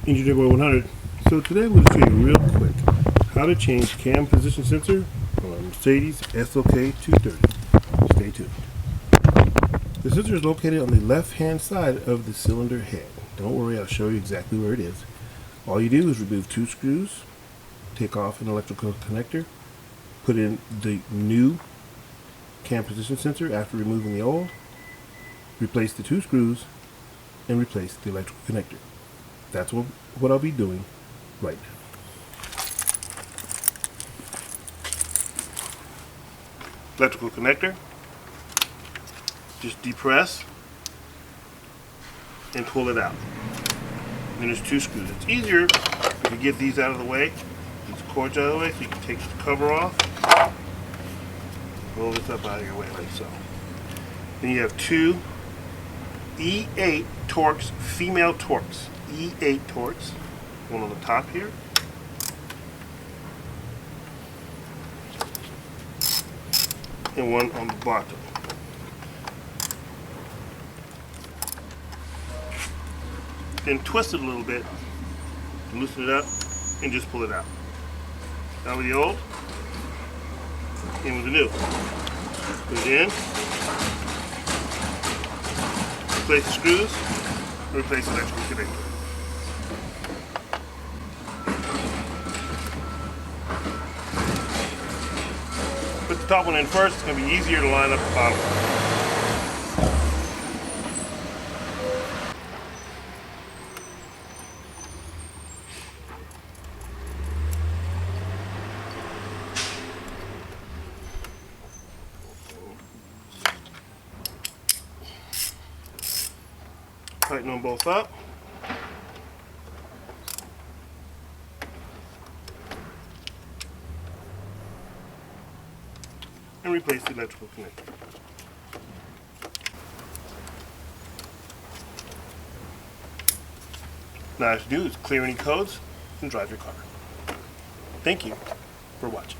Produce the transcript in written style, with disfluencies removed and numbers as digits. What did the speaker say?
Engineer Boy 100. So today I'm going to show you real quick how to change cam position sensor on a Mercedes SLK230. Stay tuned. The sensor is located on the left hand side of the cylinder head. Don't worry, I'll show you exactly where it is. All you do is remove 2 screws, take off an electrical connector, put in the new cam position sensor after removing the old, replace the 2 screws, and replace the electrical connector. That's what I'll be doing right now. Electrical connector, just depress and pull it out. And there's 2 screws. It's easier if you get these out of the way, these cords out of the way, so you can take the cover off, roll this up out of your way like so. Then you have 2 E8 Torx, female Torx. E8 Torx. One on the top here. And one on the bottom. Then twist it a little bit, loosen it up, and just pull it out. Out with the old, in with the new. Put it in, replace the screws, replace the electrical connector. Put the top one in first, it's going to be easier to line up the bottom. Tighten them both up. And replace the electrical connector. Now all you have to do is clear any codes and drive your car. Thank you for watching.